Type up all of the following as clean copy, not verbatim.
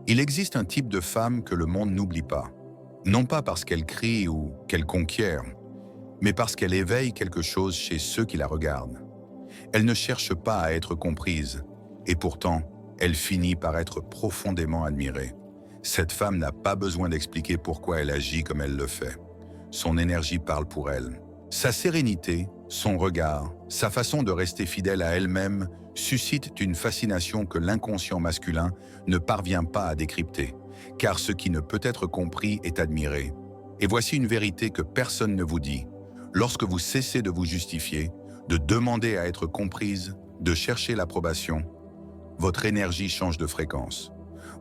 Il existe un type de femme que le monde n'oublie pas. Non pas parce qu'elle crie ou qu'elle conquiert, mais parce qu'elle éveille quelque chose chez ceux qui la regardent. Elle ne cherche pas à être comprise, et pourtant, elle finit par être profondément admirée. Cette femme n'a pas besoin d'expliquer pourquoi elle agit comme elle le fait. Son énergie parle pour elle. Sa sérénité, son regard, sa façon de rester fidèle à elle-même suscitent une fascination que l'inconscient masculin ne parvient pas à décrypter, car ce qui ne peut être compris est admiré. Et voici une vérité que personne ne vous dit. Lorsque vous cessez de vous justifier, de demander à être comprise, de chercher l'approbation, votre énergie change de fréquence.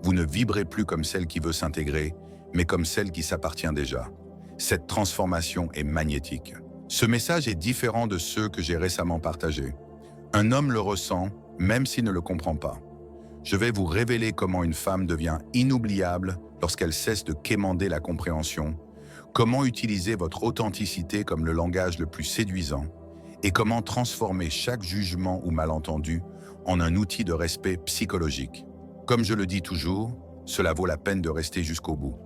Vous ne vibrez plus comme celle qui veut s'intégrer, mais comme celle qui s'appartient déjà. Cette transformation est magnétique. Ce message est différent de ceux que j'ai récemment partagés. Un homme le ressent, même s'il ne le comprend pas. Je vais vous révéler comment une femme devient inoubliable lorsqu'elle cesse de quémander la compréhension, comment utiliser votre authenticité comme le langage le plus séduisant, et comment transformer chaque jugement ou malentendu en un outil de respect psychologique. Comme je le dis toujours, cela vaut la peine de rester jusqu'au bout.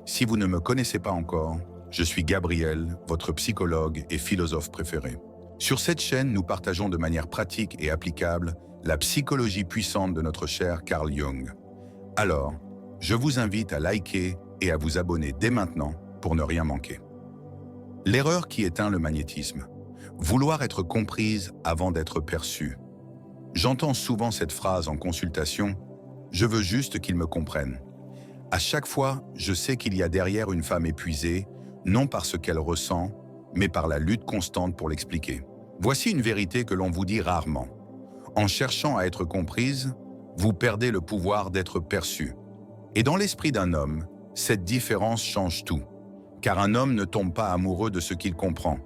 Si vous ne me connaissez pas encore, je suis Gabriel, votre psychologue et philosophe préféré. Sur cette chaîne, nous partageons de manière pratique et applicable la psychologie puissante de notre cher Carl Jung. Alors, je vous invite à liker et à vous abonner dès maintenant pour ne rien manquer. L'erreur qui éteint le magnétisme. Vouloir être comprise avant d'être perçue. J'entends souvent cette phrase en consultation « Je veux juste qu'ils me comprennent ». À chaque fois, je sais qu'il y a derrière une femme épuisée, non par ce qu'elle ressent, mais par la lutte constante pour l'expliquer. Voici une vérité que l'on vous dit rarement. En cherchant à être comprise, vous perdez le pouvoir d'être perçu. Et dans l'esprit d'un homme, cette différence change tout. Car un homme ne tombe pas amoureux de ce qu'il comprend,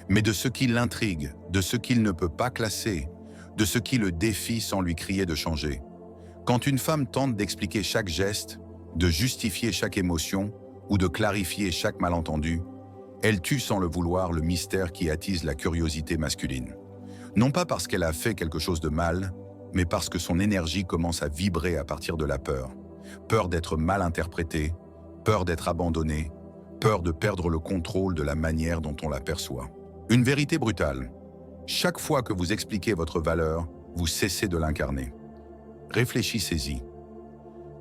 mais de ce qui l'intrigue, de ce qu'il ne peut pas classer, de ce qui le défie sans lui crier de changer. Quand une femme tente d'expliquer chaque geste, de justifier chaque émotion ou de clarifier chaque malentendu, elle tue sans le vouloir le mystère qui attise la curiosité masculine. Non pas parce qu'elle a fait quelque chose de mal, mais parce que son énergie commence à vibrer à partir de la peur. Peur d'être mal interprétée, peur d'être abandonnée, peur de perdre le contrôle de la manière dont on l'aperçoit. Une vérité brutale. Chaque fois que vous expliquez votre valeur, vous cessez de l'incarner. Réfléchissez-y.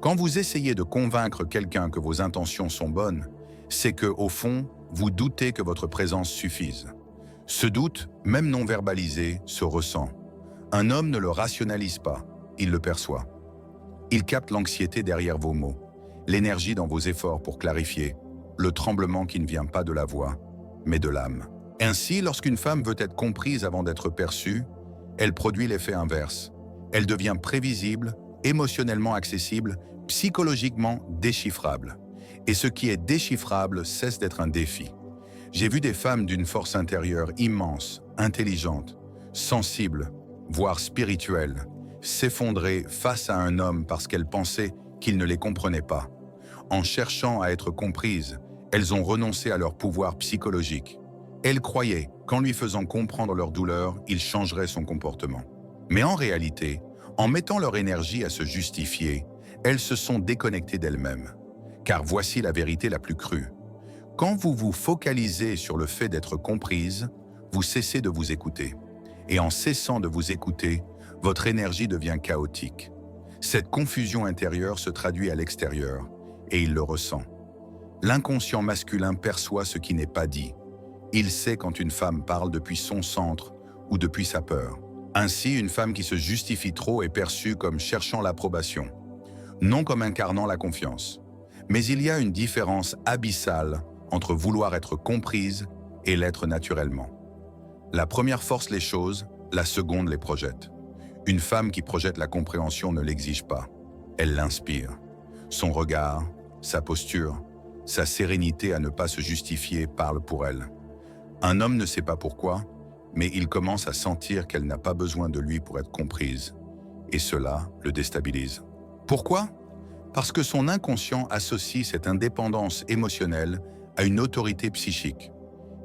Quand vous essayez de convaincre quelqu'un que vos intentions sont bonnes, c'est que, au fond, vous doutez que votre présence suffise. Ce doute, même non verbalisé, se ressent. Un homme ne le rationalise pas, il le perçoit. Il capte l'anxiété derrière vos mots, l'énergie dans vos efforts pour clarifier, le tremblement qui ne vient pas de la voix, mais de l'âme. Ainsi, lorsqu'une femme veut être comprise avant d'être perçue, elle produit l'effet inverse. Elle devient prévisible, émotionnellement accessible, psychologiquement déchiffrable. Et ce qui est déchiffrable cesse d'être un défi. J'ai vu des femmes d'une force intérieure immense, intelligente, sensible, voire spirituelle, s'effondrer face à un homme parce qu'elles pensaient qu'il ne les comprenait pas. En cherchant à être comprises, elles ont renoncé à leur pouvoir psychologique. Elles croyaient qu'en lui faisant comprendre leur douleur, il changerait son comportement. Mais en réalité, en mettant leur énergie à se justifier, elles se sont déconnectées d'elles-mêmes. Car voici la vérité la plus crue. Quand vous vous focalisez sur le fait d'être comprise, vous cessez de vous écouter. Et en cessant de vous écouter, votre énergie devient chaotique. Cette confusion intérieure se traduit à l'extérieur, et il le ressent. L'inconscient masculin perçoit ce qui n'est pas dit. Il sait quand une femme parle depuis son centre ou depuis sa peur. Ainsi, une femme qui se justifie trop est perçue comme cherchant l'approbation, non comme incarnant la confiance. Mais il y a une différence abyssale entre vouloir être comprise et l'être naturellement. La première force les choses, la seconde les projette. Une femme qui projette la compréhension ne l'exige pas, elle l'inspire. Son regard, sa posture, sa sérénité à ne pas se justifier parlent pour elle. Un homme ne sait pas pourquoi, mais il commence à sentir qu'elle n'a pas besoin de lui pour être comprise. Et cela le déstabilise. Pourquoi ? Parce que son inconscient associe cette indépendance émotionnelle à une autorité psychique.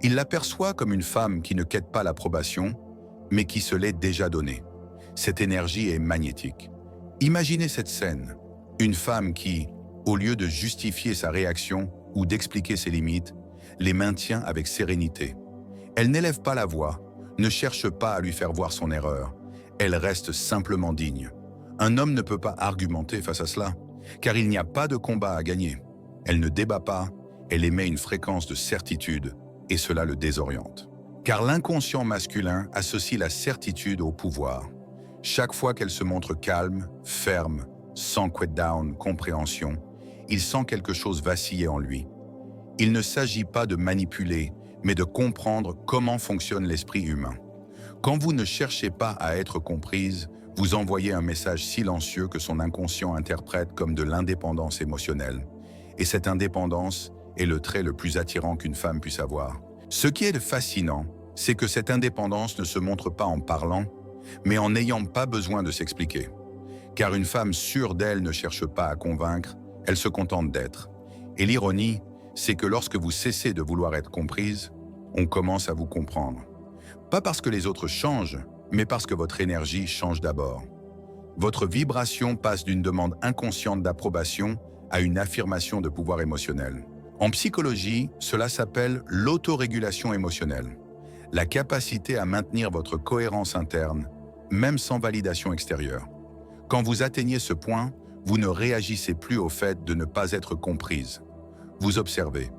Il l'aperçoit comme une femme qui ne quête pas l'approbation, mais qui se l'est déjà donnée. Cette énergie est magnétique. Imaginez cette scène. Une femme qui, Au lieu de justifier sa réaction ou d'expliquer ses limites, les maintient avec sérénité. Elle n'élève pas la voix, ne cherche pas à lui faire voir son erreur. Elle reste simplement digne. Un homme ne peut pas argumenter face à cela, car il n'y a pas de combat à gagner. Elle ne débat pas, elle émet une fréquence de certitude, et cela le désoriente. Car l'inconscient masculin associe la certitude au pouvoir. Chaque fois qu'elle se montre calme, ferme, sans quet-down, compréhension, il sent quelque chose vaciller en lui. Il ne s'agit pas de manipuler, mais de comprendre comment fonctionne l'esprit humain. Quand vous ne cherchez pas à être comprise, vous envoyez un message silencieux que son inconscient interprète comme de l'indépendance émotionnelle. Et cette indépendance est le trait le plus attirant qu'une femme puisse avoir. Ce qui est fascinant, c'est que cette indépendance ne se montre pas en parlant, mais en n'ayant pas besoin de s'expliquer. Car une femme sûre d'elle ne cherche pas à convaincre, elle se contente d'être. Et l'ironie, c'est que lorsque vous cessez de vouloir être comprise, on commence à vous comprendre. Pas parce que les autres changent, mais parce que votre énergie change d'abord. Votre vibration passe d'une demande inconsciente d'approbation à une affirmation de pouvoir émotionnel. En psychologie, cela s'appelle l'autorégulation émotionnelle, la capacité à maintenir votre cohérence interne, même sans validation extérieure. Quand vous atteignez ce point, vous ne réagissez plus au fait de ne pas être comprise. Vous observez.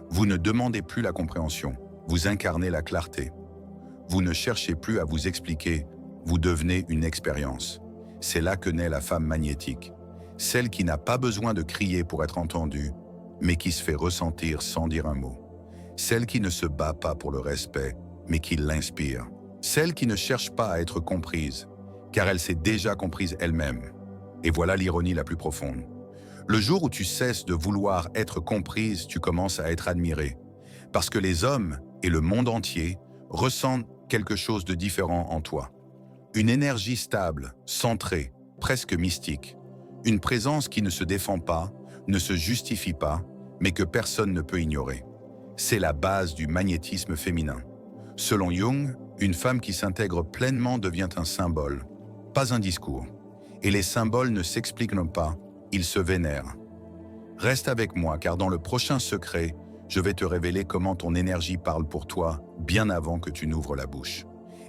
Vous ne demandez plus la compréhension, vous incarnez la clarté. Vous ne cherchez plus à vous expliquer, vous devenez une expérience. C'est là que naît la femme magnétique, celle qui n'a pas besoin de crier pour être entendue, mais qui se fait ressentir sans dire un mot. Celle qui ne se bat pas pour le respect, mais qui l'inspire. Celle qui ne cherche pas à être comprise, car elle s'est déjà comprise elle-même. Et voilà l'ironie la plus profonde. Le jour où tu cesses de vouloir être comprise, tu commences à être admirée. Parce que les hommes et le monde entier ressentent quelque chose de différent en toi. Une énergie stable, centrée, presque mystique. Une présence qui ne se défend pas, ne se justifie pas, mais que personne ne peut ignorer. C'est la base du magnétisme féminin. Selon Jung, une femme qui s'intègre pleinement devient un symbole, pas un discours. Et les symboles ne s'expliquent pas, ils se vénèrent. Reste avec moi, car dans le prochain secret, je vais te révéler comment ton énergie parle pour toi bien avant que tu n'ouvres la bouche.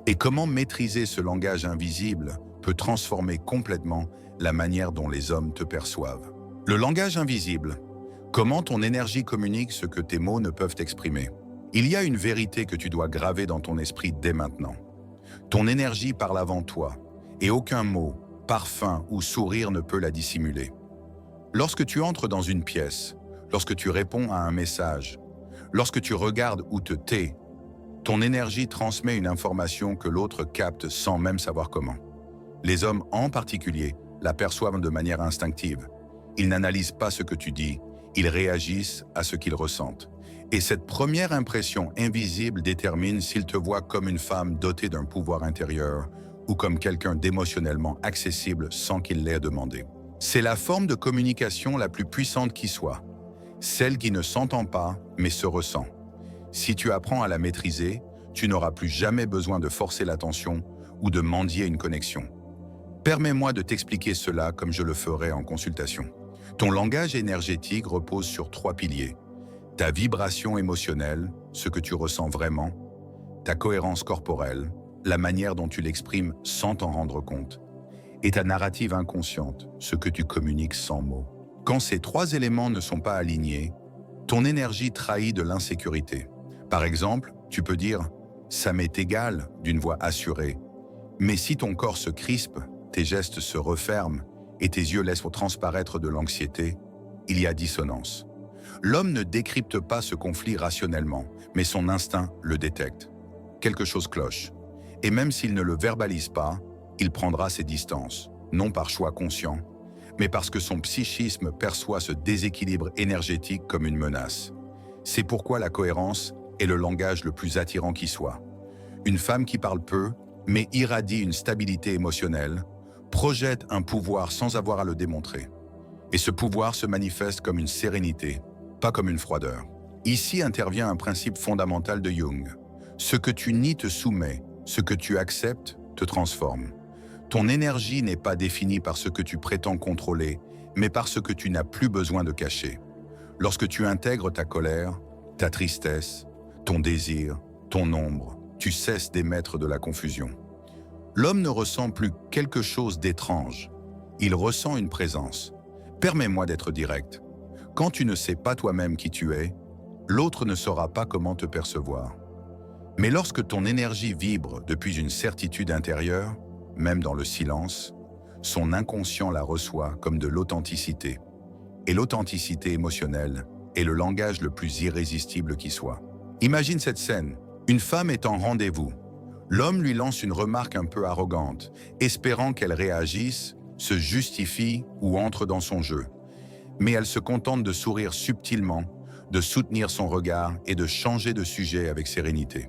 Et comment maîtriser ce langage invisible peut transformer complètement la manière dont les hommes te perçoivent. Le langage invisible. Comment ton énergie communique ce que tes mots ne peuvent exprimer. Il y a une vérité que tu dois graver dans ton esprit dès maintenant. Ton énergie parle avant toi, et aucun mot, parfum ou sourire ne peut la dissimuler. Lorsque tu entres dans une pièce, lorsque tu réponds à un message, lorsque tu regardes ou te tais, ton énergie transmet une information que l'autre capte sans même savoir comment. Les hommes en particulier la perçoivent de manière instinctive. Ils n'analysent pas ce que tu dis, ils réagissent à ce qu'ils ressentent. Et cette première impression invisible détermine s'ils te voient comme une femme dotée d'un pouvoir intérieur ou comme quelqu'un d'émotionnellement accessible sans qu'il l'ait demandé. C'est la forme de communication la plus puissante qui soit, celle qui ne s'entend pas mais se ressent. Si tu apprends à la maîtriser, tu n'auras plus jamais besoin de forcer l'attention ou de mendier une connexion. Permets-moi de t'expliquer cela comme je le ferai en consultation. Ton langage énergétique repose sur 3 piliers. Ta vibration émotionnelle, ce que tu ressens vraiment, ta cohérence corporelle, la manière dont tu l'exprimes sans t'en rendre compte, et ta narrative inconsciente, ce que tu communiques sans mots. Quand ces 3 éléments ne sont pas alignés, ton énergie trahit de l'insécurité. Par exemple, tu peux dire « ça m'est égal » d'une voix assurée. Mais si ton corps se crispe, tes gestes se referment et tes yeux laissent transparaître de l'anxiété, il y a dissonance. L'homme ne décrypte pas ce conflit rationnellement, mais son instinct le détecte. Quelque chose cloche. Et même s'il ne le verbalise pas, il prendra ses distances, non par choix conscient, mais parce que son psychisme perçoit ce déséquilibre énergétique comme une menace. C'est pourquoi la cohérence est le langage le plus attirant qui soit. Une femme qui parle peu, mais irradie une stabilité émotionnelle, projette un pouvoir sans avoir à le démontrer. Et ce pouvoir se manifeste comme une sérénité, pas comme une froideur. Ici intervient un principe fondamental de Jung. Ce que tu nies te soumet, ce que tu acceptes te transforme. Ton énergie n'est pas définie par ce que tu prétends contrôler, mais parce que tu n'as plus besoin de cacher. Lorsque tu intègres ta colère, ta tristesse, ton désir, ton ombre, tu cesses d'émettre de la confusion. L'homme ne ressent plus quelque chose d'étrange. Il ressent une présence. Permets-moi d'être direct. Quand tu ne sais pas toi-même qui tu es, l'autre ne saura pas comment te percevoir. Mais lorsque ton énergie vibre depuis une certitude intérieure, même dans le silence, son inconscient la reçoit comme de l'authenticité. Et l'authenticité émotionnelle est le langage le plus irrésistible qui soit. Imagine cette scène. Une femme est en rendez-vous. L'homme lui lance une remarque un peu arrogante, espérant qu'elle réagisse, se justifie ou entre dans son jeu. Mais elle se contente de sourire subtilement, de soutenir son regard et de changer de sujet avec sérénité.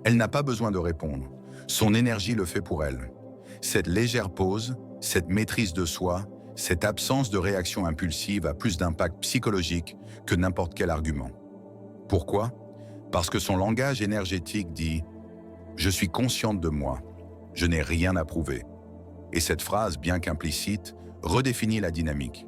Elle n'a pas besoin de répondre. Son énergie le fait pour elle. Cette légère pause, cette maîtrise de soi, cette absence de réaction impulsive a plus d'impact psychologique que n'importe quel argument. Pourquoi? Parce que son langage énergétique dit « Je suis consciente de moi, je n'ai rien à prouver ». Et cette phrase, bien qu'implicite, redéfinit la dynamique.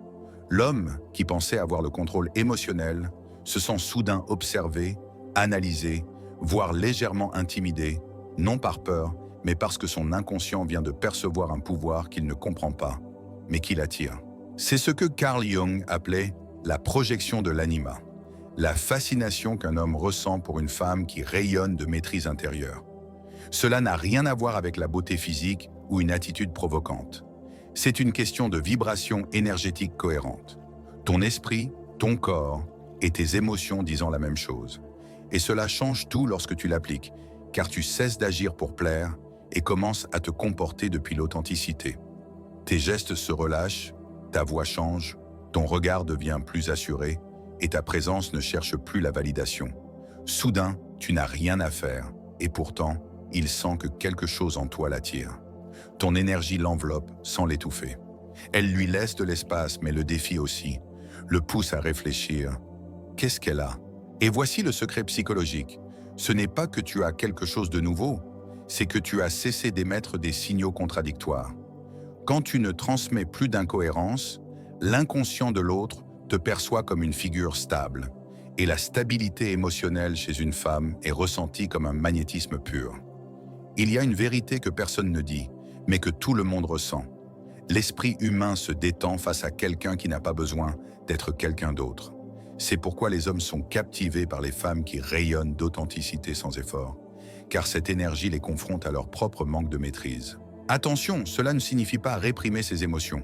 L'homme, qui pensait avoir le contrôle émotionnel, se sent soudain observé, analysé, voire légèrement intimidé, non par peur, mais parce que son inconscient vient de percevoir un pouvoir qu'il ne comprend pas, mais qui l'attire. C'est ce que Carl Jung appelait la projection de l'anima, la fascination qu'un homme ressent pour une femme qui rayonne de maîtrise intérieure. Cela n'a rien à voir avec la beauté physique ou une attitude provocante. C'est une question de vibration énergétique cohérente. Ton esprit, ton corps et tes émotions disant la même chose. Et cela change tout lorsque tu l'appliques, car tu cesses d'agir pour plaire et commences à te comporter depuis l'authenticité. Tes gestes se relâchent, ta voix change, ton regard devient plus assuré et ta présence ne cherche plus la validation. Soudain, tu n'as rien à faire et pourtant, il sent que quelque chose en toi l'attire. Ton énergie l'enveloppe sans l'étouffer. Elle lui laisse de l'espace mais le défie aussi, le pousse à réfléchir. Qu'est-ce qu'elle a? Et voici le secret psychologique. Ce n'est pas que tu as quelque chose de nouveau, c'est que tu as cessé d'émettre des signaux contradictoires. Quand tu ne transmets plus d'incohérence, l'inconscient de l'autre te perçoit comme une figure stable, et la stabilité émotionnelle chez une femme est ressentie comme un magnétisme pur. Il y a une vérité que personne ne dit, mais que tout le monde ressent. L'esprit humain se détend face à quelqu'un qui n'a pas besoin d'être quelqu'un d'autre. C'est pourquoi les hommes sont captivés par les femmes qui rayonnent d'authenticité sans effort, car cette énergie les confronte à leur propre manque de maîtrise. Attention, cela ne signifie pas réprimer ses émotions.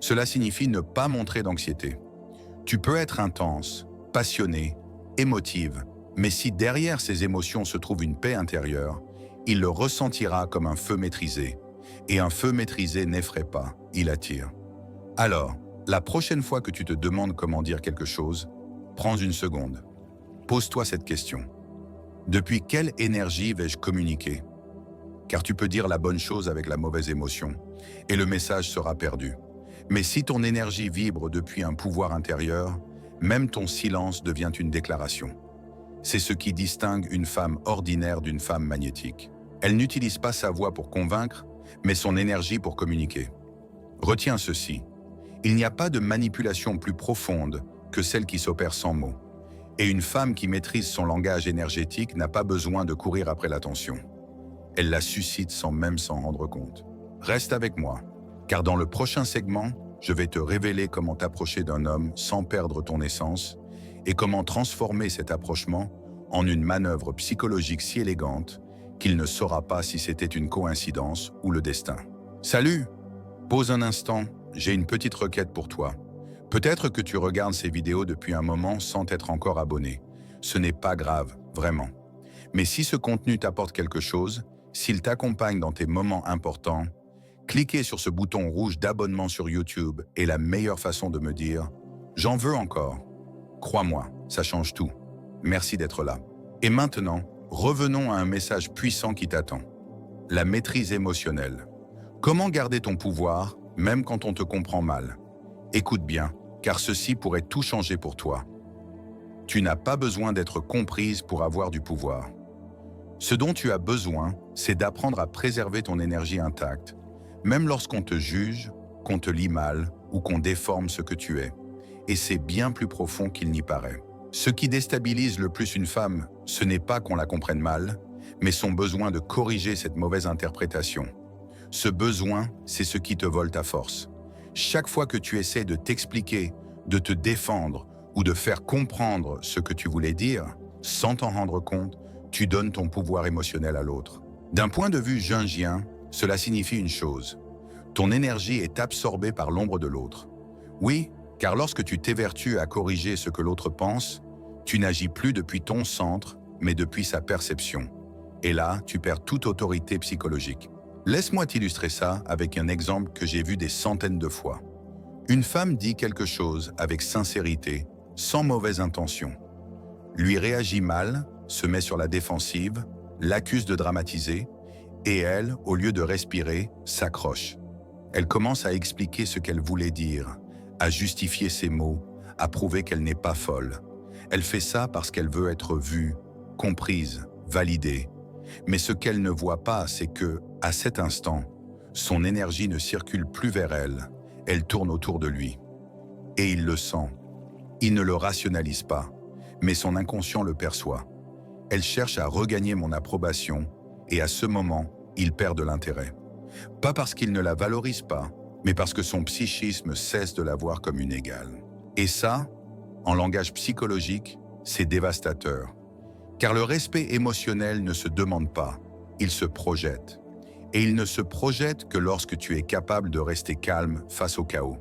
Cela signifie ne pas montrer d'anxiété. Tu peux être intense, passionné, émotive, mais si derrière ces émotions se trouve une paix intérieure, il le ressentira comme un feu maîtrisé. Et un feu maîtrisé n'effraie pas, il attire. Alors, la prochaine fois que tu te demandes comment dire quelque chose, prends une seconde. Pose-toi cette question. Depuis quelle énergie vais-je communiquer? Car tu peux dire la bonne chose avec la mauvaise émotion, et le message sera perdu. Mais si ton énergie vibre depuis un pouvoir intérieur, même ton silence devient une déclaration. C'est ce qui distingue une femme ordinaire d'une femme magnétique. Elle n'utilise pas sa voix pour convaincre, mais son énergie pour communiquer. Retiens ceci. Il n'y a pas de manipulation plus profonde que celle qui s'opère sans mots. Et une femme qui maîtrise son langage énergétique n'a pas besoin de courir après l'attention. Elle la suscite sans même s'en rendre compte. Reste avec moi, car dans le prochain segment, je vais te révéler comment t'approcher d'un homme sans perdre ton essence et comment transformer cet approchement en une manœuvre psychologique si élégante qu'il ne saura pas si c'était une coïncidence ou le destin. Salut! Pause un instant, j'ai une petite requête pour toi. Peut-être que tu regardes ces vidéos depuis un moment sans t'être encore abonné. Ce n'est pas grave, vraiment. Mais si ce contenu t'apporte quelque chose, s'il t'accompagne dans tes moments importants, cliquer sur ce bouton rouge d'abonnement sur YouTube est la meilleure façon de me dire « J'en veux encore ». Crois-moi, ça change tout. Merci d'être là. Et maintenant, revenons à un message puissant qui t'attend. La maîtrise émotionnelle. Comment garder ton pouvoir, même quand on te comprend mal? Écoute bien, car ceci pourrait tout changer pour toi. Tu n'as pas besoin d'être comprise pour avoir du pouvoir. Ce dont tu as besoin, c'est d'apprendre à préserver ton énergie intacte, même lorsqu'on te juge, qu'on te lit mal ou qu'on déforme ce que tu es. Et c'est bien plus profond qu'il n'y paraît. Ce qui déstabilise le plus une femme, ce n'est pas qu'on la comprenne mal, mais son besoin de corriger cette mauvaise interprétation. Ce besoin, c'est ce qui te vole ta force. Chaque fois que tu essaies de t'expliquer, de te défendre ou de faire comprendre ce que tu voulais dire, sans t'en rendre compte, tu donnes ton pouvoir émotionnel à l'autre. D'un point de vue jungien, cela signifie une chose. Ton énergie est absorbée par l'ombre de l'autre. Oui, car lorsque tu t'évertues à corriger ce que l'autre pense, tu n'agis plus depuis ton centre, mais depuis sa perception. Et là, tu perds toute autorité psychologique. Laisse-moi t'illustrer ça avec un exemple que j'ai vu des centaines de fois. Une femme dit quelque chose avec sincérité, sans mauvaise intention. Lui réagit mal, se met sur la défensive, l'accuse de dramatiser, et elle, au lieu de respirer, s'accroche. Elle commence à expliquer ce qu'elle voulait dire, à justifier ses mots, à prouver qu'elle n'est pas folle. Elle fait ça parce qu'elle veut être vue, comprise, validée. Mais ce qu'elle ne voit pas, c'est que, à cet instant, son énergie ne circule plus vers elle, elle tourne autour de lui. Et il le sent. Il ne le rationalise pas, mais son inconscient le perçoit. Elle cherche à regagner mon approbation, et à ce moment, il perd de l'intérêt. Pas parce qu'il ne la valorise pas, mais parce que son psychisme cesse de la voir comme une égale. Et ça, en langage psychologique, c'est dévastateur. Car le respect émotionnel ne se demande pas, il se projette. Et il ne se projette que lorsque tu es capable de rester calme face au chaos.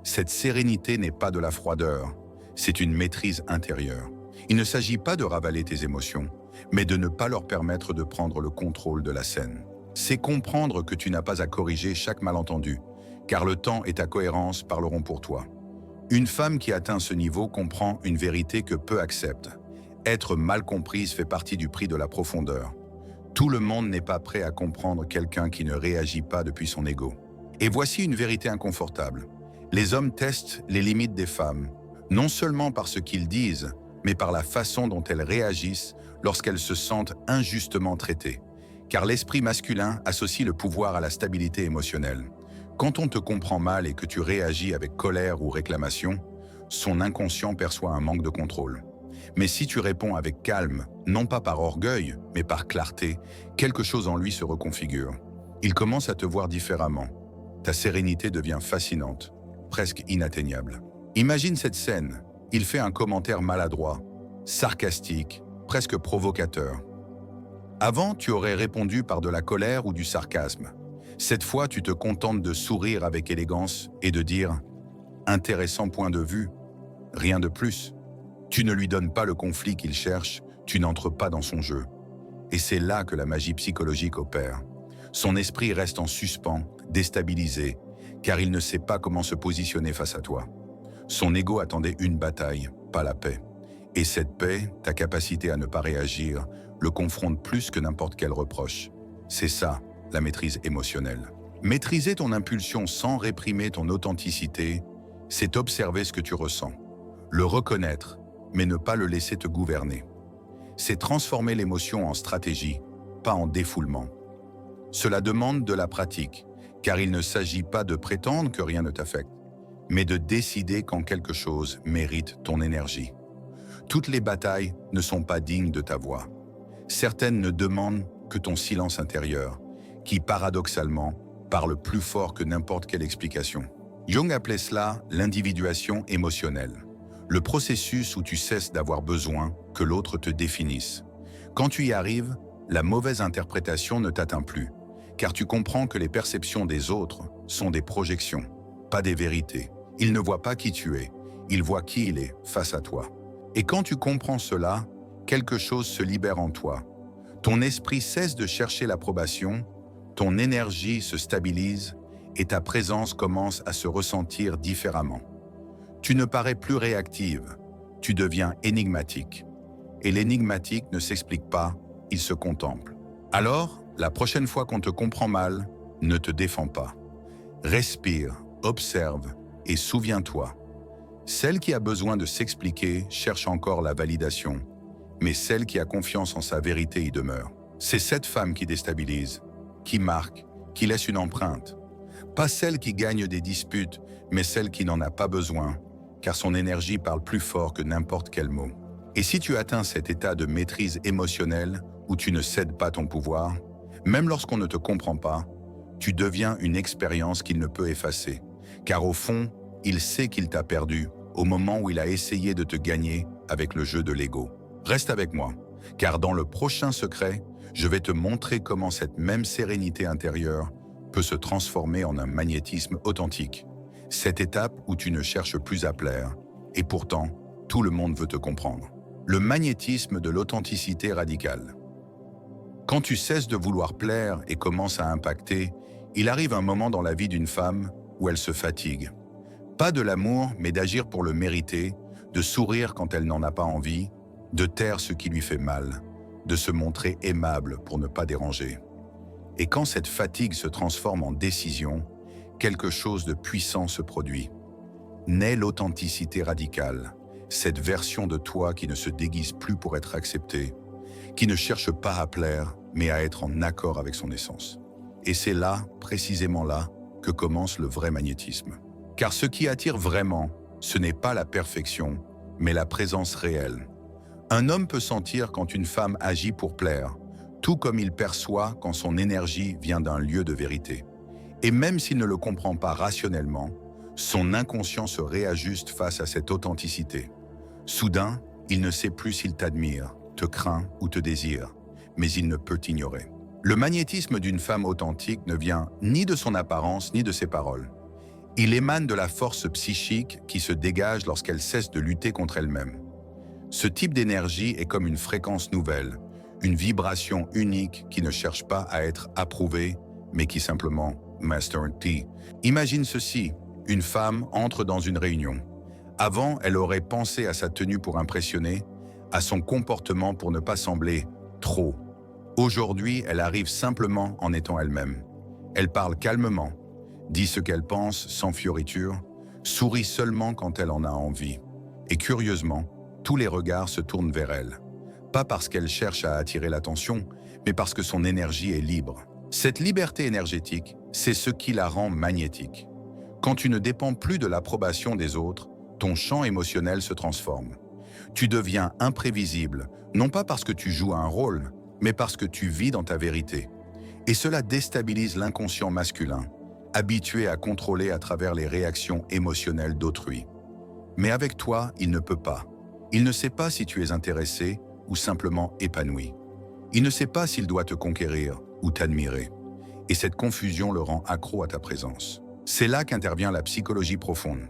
Cette sérénité n'est pas de la froideur, c'est une maîtrise intérieure. Il ne s'agit pas de ravaler tes émotions, mais de ne pas leur permettre de prendre le contrôle de la scène. C'est comprendre que tu n'as pas à corriger chaque malentendu, car le temps et ta cohérence parleront pour toi. Une femme qui atteint ce niveau comprend une vérité que peu acceptent. Être mal comprise fait partie du prix de la profondeur. Tout le monde n'est pas prêt à comprendre quelqu'un qui ne réagit pas depuis son ego. Et voici une vérité inconfortable. Les hommes testent les limites des femmes, non seulement par ce qu'ils disent, mais par la façon dont elles réagissent lorsqu'elles se sentent injustement traitées. Car l'esprit masculin associe le pouvoir à la stabilité émotionnelle. Quand on te comprend mal et que tu réagis avec colère ou réclamation, son inconscient perçoit un manque de contrôle. Mais si tu réponds avec calme, non pas par orgueil, mais par clarté, quelque chose en lui se reconfigure. Il commence à te voir différemment. Ta sérénité devient fascinante, presque inatteignable. Imagine cette scène. Il fait un commentaire maladroit, sarcastique, presque provocateur. Avant, tu aurais répondu par de la colère ou du sarcasme. Cette fois, tu te contentes de sourire avec élégance et de dire « intéressant point de vue », rien de plus. Tu ne lui donnes pas le conflit qu'il cherche, tu n'entres pas dans son jeu. Et c'est là que la magie psychologique opère. Son esprit reste en suspens, déstabilisé, car il ne sait pas comment se positionner face à toi. Son ego attendait une bataille, pas la paix. Et cette paix, ta capacité à ne pas réagir, le confronte plus que n'importe quel reproche. C'est ça, la maîtrise émotionnelle. Maîtriser ton impulsion sans réprimer ton authenticité, c'est observer ce que tu ressens, le reconnaître, mais ne pas le laisser te gouverner. C'est transformer l'émotion en stratégie, pas en défoulement. Cela demande de la pratique, car il ne s'agit pas de prétendre que rien ne t'affecte, mais de décider quand quelque chose mérite ton énergie. Toutes les batailles ne sont pas dignes de ta voix. Certaines ne demandent que ton silence intérieur, qui paradoxalement parle plus fort que n'importe quelle explication. Jung appelait cela l'individuation émotionnelle, le processus où tu cesses d'avoir besoin que l'autre te définisse. Quand tu y arrives, la mauvaise interprétation ne t'atteint plus, car tu comprends que les perceptions des autres sont des projections, pas des vérités. Ils ne voient pas qui tu es, ils voient qui il est face à toi. Et quand tu comprends cela, quelque chose se libère en toi. Ton esprit cesse de chercher l'approbation, ton énergie se stabilise et ta présence commence à se ressentir différemment. Tu ne parais plus réactive, tu deviens énigmatique. Et l'énigmatique ne s'explique pas, il se contemple. Alors, la prochaine fois qu'on te comprend mal, ne te défends pas. Respire, observe et souviens-toi. Celle qui a besoin de s'expliquer cherche encore la validation, mais celle qui a confiance en sa vérité y demeure. C'est cette femme qui déstabilise, qui marque, qui laisse une empreinte. Pas celle qui gagne des disputes, mais celle qui n'en a pas besoin, car son énergie parle plus fort que n'importe quel mot. Et si tu atteins cet état de maîtrise émotionnelle où tu ne cèdes pas ton pouvoir, même lorsqu'on ne te comprend pas, tu deviens une expérience qu'il ne peut effacer. Car au fond, il sait qu'il t'a perdu au moment où il a essayé de te gagner avec le jeu de l'ego. Reste avec moi, car dans le prochain secret, je vais te montrer comment cette même sérénité intérieure peut se transformer en un magnétisme authentique. Cette étape où tu ne cherches plus à plaire, et pourtant, tout le monde veut te comprendre. Le magnétisme de l'authenticité radicale. Quand tu cesses de vouloir plaire et commences à impacter, il arrive un moment dans la vie d'une femme où elle se fatigue. Pas de l'amour, mais d'agir pour le mériter, de sourire quand elle n'en a pas envie, de taire ce qui lui fait mal, de se montrer aimable pour ne pas déranger. Et quand cette fatigue se transforme en décision, quelque chose de puissant se produit. Naît l'authenticité radicale, cette version de toi qui ne se déguise plus pour être acceptée, qui ne cherche pas à plaire, mais à être en accord avec son essence. Et c'est là, précisément là, que commence le vrai magnétisme. Car ce qui attire vraiment, ce n'est pas la perfection, mais la présence réelle. Un homme peut sentir quand une femme agit pour plaire, tout comme il perçoit quand son énergie vient d'un lieu de vérité. Et même s'il ne le comprend pas rationnellement, son inconscient se réajuste face à cette authenticité. Soudain, il ne sait plus s'il t'admire, te craint ou te désire, mais il ne peut t'ignorer. Le magnétisme d'une femme authentique ne vient ni de son apparence ni de ses paroles. Il émane de la force psychique qui se dégage lorsqu'elle cesse de lutter contre elle-même. Ce type d'énergie est comme une fréquence nouvelle, une vibration unique qui ne cherche pas à être approuvée, mais qui simplement master tea. Imagine ceci, une femme entre dans une réunion. Avant, elle aurait pensé à sa tenue pour impressionner, à son comportement pour ne pas sembler trop. Aujourd'hui, elle arrive simplement en étant elle-même. Elle parle calmement, dit ce qu'elle pense sans fioriture, sourit seulement quand elle en a envie. Et curieusement, tous les regards se tournent vers elle. Pas parce qu'elle cherche à attirer l'attention, mais parce que son énergie est libre. Cette liberté énergétique, c'est ce qui la rend magnétique. Quand tu ne dépends plus de l'approbation des autres, ton champ émotionnel se transforme. Tu deviens imprévisible, non pas parce que tu joues un rôle, mais parce que tu vis dans ta vérité. Et cela déstabilise l'inconscient masculin, habitué à contrôler à travers les réactions émotionnelles d'autrui. Mais avec toi, il ne peut pas. Il ne sait pas si tu es intéressé ou simplement épanoui. Il ne sait pas s'il doit te conquérir ou t'admirer. Et cette confusion le rend accro à ta présence. C'est là qu'intervient la psychologie profonde.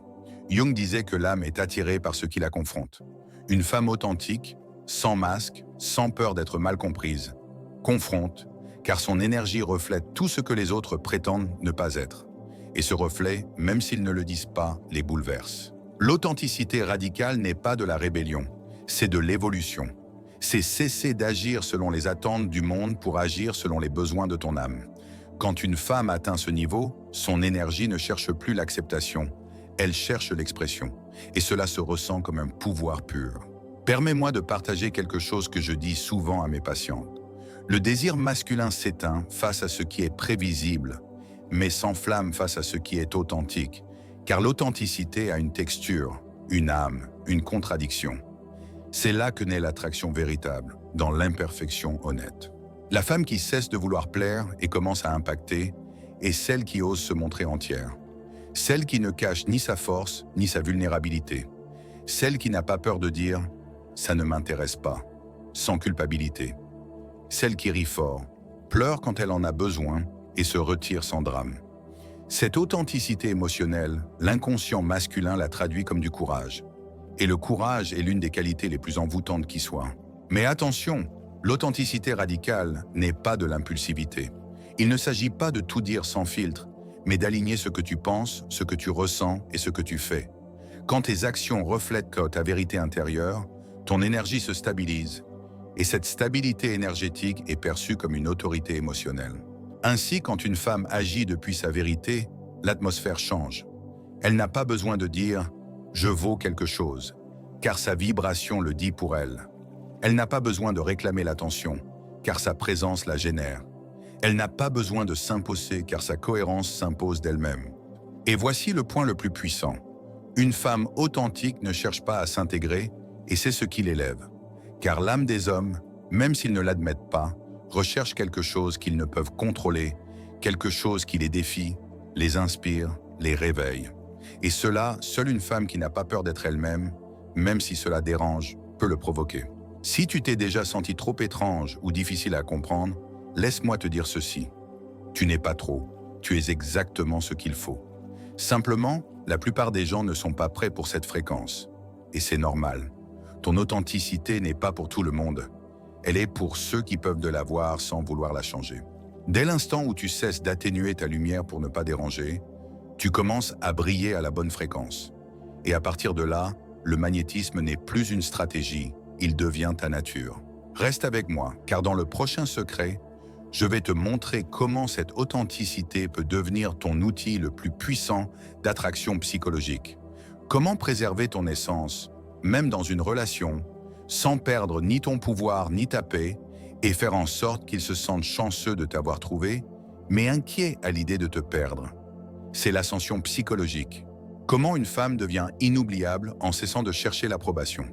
Jung disait que l'âme est attirée par ce qui la confronte. Une femme authentique, sans masque, sans peur d'être mal comprise, confronte, car son énergie reflète tout ce que les autres prétendent ne pas être. Et ce reflet, même s'ils ne le disent pas, les bouleverse. L'authenticité radicale n'est pas de la rébellion, c'est de l'évolution. C'est cesser d'agir selon les attentes du monde pour agir selon les besoins de ton âme. Quand une femme atteint ce niveau, son énergie ne cherche plus l'acceptation, elle cherche l'expression. Et cela se ressent comme un pouvoir pur. Permets-moi de partager quelque chose que je dis souvent à mes patientes. Le désir masculin s'éteint face à ce qui est prévisible, mais s'enflamme face à ce qui est authentique, car l'authenticité a une texture, une âme, une contradiction. C'est là que naît l'attraction véritable, dans l'imperfection honnête. La femme qui cesse de vouloir plaire et commence à impacter est celle qui ose se montrer entière. Celle qui ne cache ni sa force, ni sa vulnérabilité. Celle qui n'a pas peur de dire « ça ne m'intéresse pas », sans culpabilité. Celle qui rit fort, pleure quand elle en a besoin et se retire sans drame. Cette authenticité émotionnelle, l'inconscient masculin la traduit comme du courage. Et le courage est l'une des qualités les plus envoûtantes qui soient. Mais attention, l'authenticité radicale n'est pas de l'impulsivité. Il ne s'agit pas de tout dire sans filtre, mais d'aligner ce que tu penses, ce que tu ressens et ce que tu fais. Quand tes actions reflètent ta vérité intérieure, ton énergie se stabilise. Et cette stabilité énergétique est perçue comme une autorité émotionnelle. Ainsi, quand une femme agit depuis sa vérité, l'atmosphère change. Elle n'a pas besoin de dire « je vaux quelque chose », car sa vibration le dit pour elle. Elle n'a pas besoin de réclamer l'attention, car sa présence la génère. Elle n'a pas besoin de s'imposer car sa cohérence s'impose d'elle-même. Et voici le point le plus puissant. Une femme authentique ne cherche pas à s'intégrer et c'est ce qui l'élève. Car l'âme des hommes, même s'ils ne l'admettent pas, recherche quelque chose qu'ils ne peuvent contrôler, quelque chose qui les défie, les inspire, les réveille. Et cela, seule une femme qui n'a pas peur d'être elle-même, même si cela dérange, peut le provoquer. Si tu t'es déjà senti trop étrange ou difficile à comprendre, laisse-moi te dire ceci. Tu n'es pas trop, tu es exactement ce qu'il faut. Simplement, la plupart des gens ne sont pas prêts pour cette fréquence. Et c'est normal. Ton authenticité n'est pas pour tout le monde. Elle est pour ceux qui peuvent de la voir sans vouloir la changer. Dès l'instant où tu cesses d'atténuer ta lumière pour ne pas déranger, tu commences à briller à la bonne fréquence. Et à partir de là, le magnétisme n'est plus une stratégie, il devient ta nature. Reste avec moi, car dans le prochain secret, je vais te montrer comment cette authenticité peut devenir ton outil le plus puissant d'attraction psychologique. Comment préserver ton essence, même dans une relation, sans perdre ni ton pouvoir ni ta paix, et faire en sorte qu'ils se sentent chanceux de t'avoir trouvé, mais inquiets à l'idée de te perdre. C'est l'ascension psychologique. Comment une femme devient inoubliable en cessant de chercher l'approbation.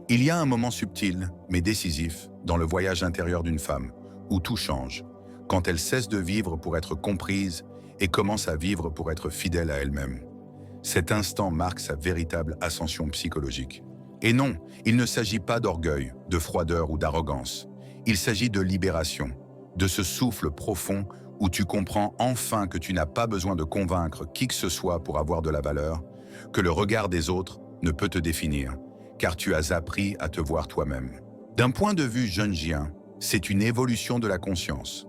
Il y a un moment subtil, mais décisif, dans le voyage intérieur d'une femme, où tout change, quand elle cesse de vivre pour être comprise et commence à vivre pour être fidèle à elle-même. Cet instant marque sa véritable ascension psychologique. Et non, il ne s'agit pas d'orgueil, de froideur ou d'arrogance. Il s'agit de libération, de ce souffle profond où tu comprends enfin que tu n'as pas besoin de convaincre qui que ce soit pour avoir de la valeur, que le regard des autres ne peut te définir, car tu as appris à te voir toi-même. D'un point de vue jungien, c'est une évolution de la conscience.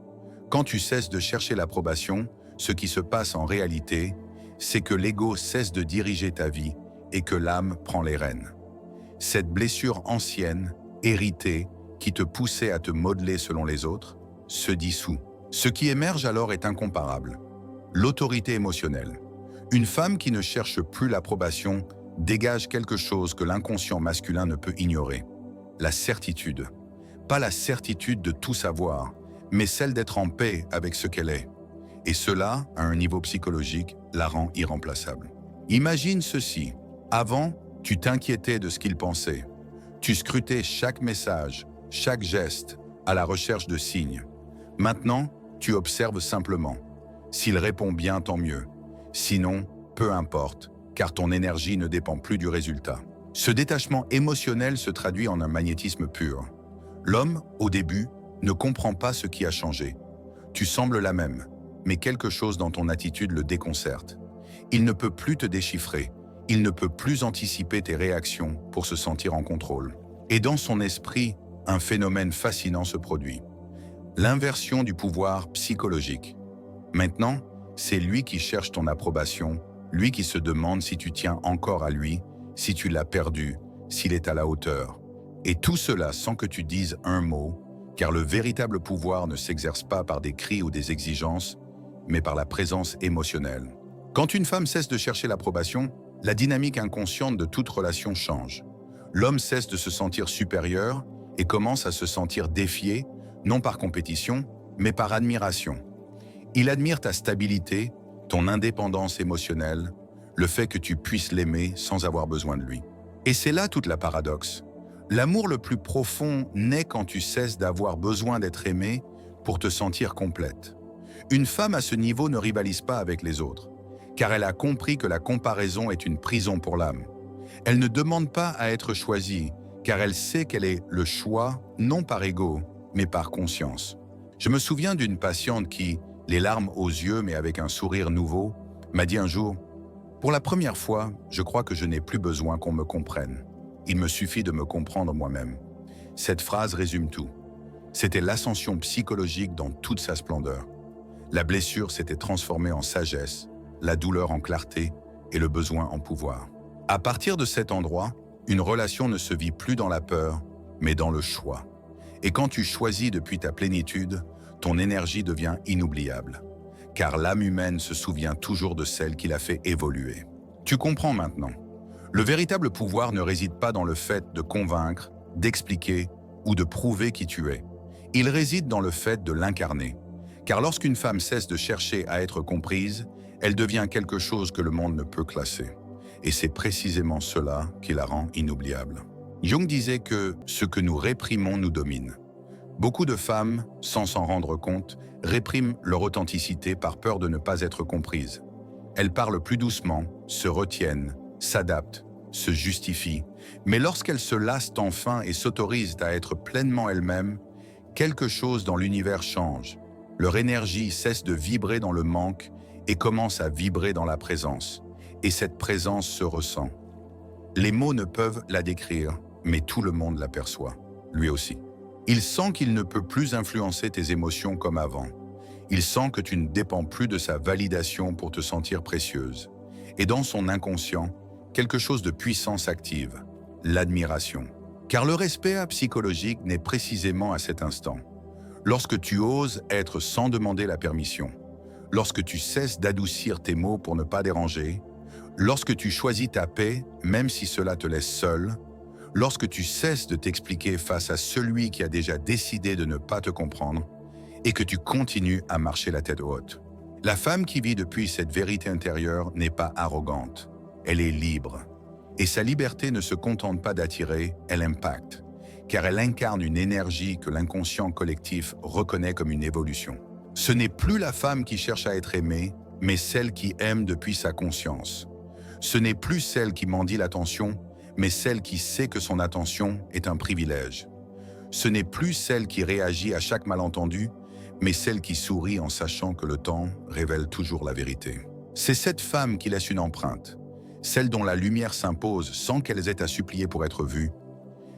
Quand tu cesses de chercher l'approbation, ce qui se passe en réalité, c'est que l'ego cesse de diriger ta vie et que l'âme prend les rênes. Cette blessure ancienne, héritée, qui te poussait à te modeler selon les autres, se dissout. Ce qui émerge alors est incomparable. L'autorité émotionnelle. Une femme qui ne cherche plus l'approbation dégage quelque chose que l'inconscient masculin ne peut ignorer. La certitude. Pas la certitude de tout savoir, mais celle d'être en paix avec ce qu'elle est. Et cela, à un niveau psychologique, la rend irremplaçable. Imagine ceci. Avant, tu t'inquiétais de ce qu'il pensait. Tu scrutais chaque message, chaque geste, à la recherche de signes. Maintenant, tu observes simplement. S'il répond bien, tant mieux. Sinon, peu importe, car ton énergie ne dépend plus du résultat. Ce détachement émotionnel se traduit en un magnétisme pur. L'homme, au début, ne comprend pas ce qui a changé. Tu sembles la même, mais quelque chose dans ton attitude le déconcerte. Il ne peut plus te déchiffrer, il ne peut plus anticiper tes réactions pour se sentir en contrôle. Et dans son esprit, un phénomène fascinant se produit. L'inversion du pouvoir psychologique. Maintenant, c'est lui qui cherche ton approbation, lui qui se demande si tu tiens encore à lui, si tu l'as perdu, s'il est à la hauteur. Et tout cela sans que tu dises un mot, car le véritable pouvoir ne s'exerce pas par des cris ou des exigences, mais par la présence émotionnelle. Quand une femme cesse de chercher l'approbation, la dynamique inconsciente de toute relation change. L'homme cesse de se sentir supérieur et commence à se sentir défié, non par compétition, mais par admiration. Il admire ta stabilité, ton indépendance émotionnelle, le fait que tu puisses l'aimer sans avoir besoin de lui. Et c'est là toute la paradoxe. L'amour le plus profond naît quand tu cesses d'avoir besoin d'être aimé pour te sentir complète. Une femme à ce niveau ne rivalise pas avec les autres, car elle a compris que la comparaison est une prison pour l'âme. Elle ne demande pas à être choisie, car elle sait qu'elle est le choix, non par ego, mais par conscience. Je me souviens d'une patiente qui, les larmes aux yeux mais avec un sourire nouveau, m'a dit un jour « Pour la première fois, je crois que je n'ai plus besoin qu'on me comprenne. Il me suffit de me comprendre moi-même. » Cette phrase résume tout. C'était l'ascension psychologique dans toute sa splendeur. La blessure s'était transformée en sagesse, la douleur en clarté et le besoin en pouvoir. À partir de cet endroit, une relation ne se vit plus dans la peur, mais dans le choix. Et quand tu choisis depuis ta plénitude, ton énergie devient inoubliable. Car l'âme humaine se souvient toujours de celle qui l'a fait évoluer. Tu comprends maintenant. Le véritable pouvoir ne réside pas dans le fait de convaincre, d'expliquer ou de prouver qui tu es. Il réside dans le fait de l'incarner, Car lorsqu'une femme cesse de chercher à être comprise, elle devient quelque chose que le monde ne peut classer. Et c'est précisément cela qui la rend inoubliable. Jung disait que ce que nous réprimons nous domine. Beaucoup de femmes, sans s'en rendre compte, répriment leur authenticité par peur de ne pas être comprises. Elles parlent plus doucement, se retiennent, s'adaptent, se justifient, mais lorsqu'elles se lassent enfin et s'autorisent à être pleinement elles-mêmes, quelque chose dans l'univers change. Leur énergie cesse de vibrer dans le manque et commence à vibrer dans la présence. Et cette présence se ressent. Les mots ne peuvent la décrire, mais tout le monde l'aperçoit, lui aussi. Il sent qu'il ne peut plus influencer tes émotions comme avant. Il sent que tu ne dépends plus de sa validation pour te sentir précieuse. Et dans son inconscient, quelque chose de puissant s'active, l'admiration. Car le respect psychologique naît précisément à cet instant. Lorsque tu oses être sans demander la permission, lorsque tu cesses d'adoucir tes mots pour ne pas déranger, lorsque tu choisis ta paix, même si cela te laisse seul, lorsque tu cesses de t'expliquer face à celui qui a déjà décidé de ne pas te comprendre et que tu continues à marcher la tête haute. La femme qui vit depuis cette vérité intérieure n'est pas arrogante, elle est libre. Et sa liberté ne se contente pas d'attirer, elle impacte, car elle incarne une énergie que l'inconscient collectif reconnaît comme une évolution. Ce n'est plus la femme qui cherche à être aimée, mais celle qui aime depuis sa conscience. Ce n'est plus celle qui mendie l'attention, mais celle qui sait que son attention est un privilège. Ce n'est plus celle qui réagit à chaque malentendu, mais celle qui sourit en sachant que le temps révèle toujours la vérité. C'est cette femme qui laisse une empreinte, celle dont la lumière s'impose sans qu'elle ait à supplier pour être vue,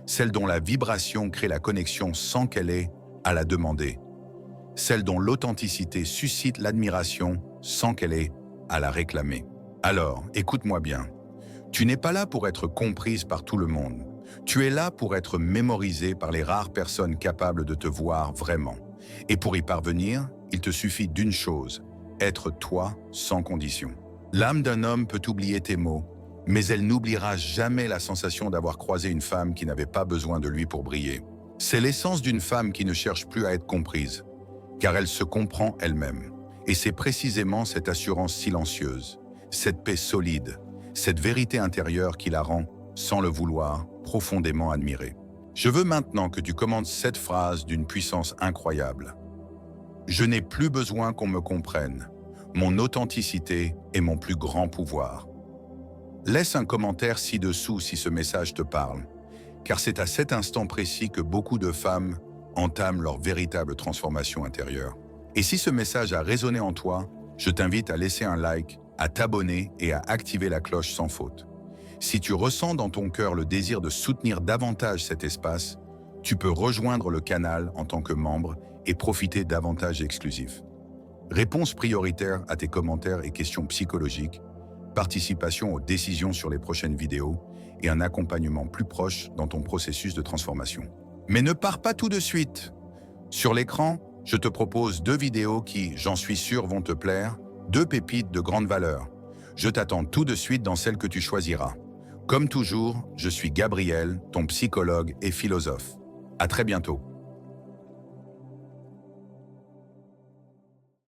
celle dont la vibration crée la connexion sans qu'elle ait à la demander, celle dont l'authenticité suscite l'admiration sans qu'elle ait à la réclamer. Alors, écoute-moi bien. Tu n'es pas là pour être comprise par tout le monde. Tu es là pour être mémorisée par les rares personnes capables de te voir vraiment. Et pour y parvenir, il te suffit d'une chose, être toi sans condition. L'âme d'un homme peut oublier tes mots, mais elle n'oubliera jamais la sensation d'avoir croisé une femme qui n'avait pas besoin de lui pour briller. C'est l'essence d'une femme qui ne cherche plus à être comprise, car elle se comprend elle-même. Et c'est précisément cette assurance silencieuse, cette paix solide, cette vérité intérieure qui la rend, sans le vouloir, profondément admirée. Je veux maintenant que tu commentes cette phrase d'une puissance incroyable. Je n'ai plus besoin qu'on me comprenne. Mon authenticité est mon plus grand pouvoir. Laisse un commentaire ci-dessous si ce message te parle, car c'est à cet instant précis que beaucoup de femmes entament leur véritable transformation intérieure. Et si ce message a résonné en toi, je t'invite à laisser un like, à t'abonner et à activer la cloche sans faute. Si tu ressens dans ton cœur le désir de soutenir davantage cet espace, tu peux rejoindre le canal en tant que membre et profiter d'avantages exclusifs. Réponse prioritaire à tes commentaires et questions psychologiques, participation aux décisions sur les prochaines vidéos et un accompagnement plus proche dans ton processus de transformation. Mais ne pars pas tout de suite. Sur l'écran, je te propose 2 vidéos qui, j'en suis sûr, vont te plaire, 2 pépites de grande valeur. Je t'attends tout de suite dans celle que tu choisiras. Comme toujours, je suis Gabriel, ton psychologue et philosophe. À très bientôt.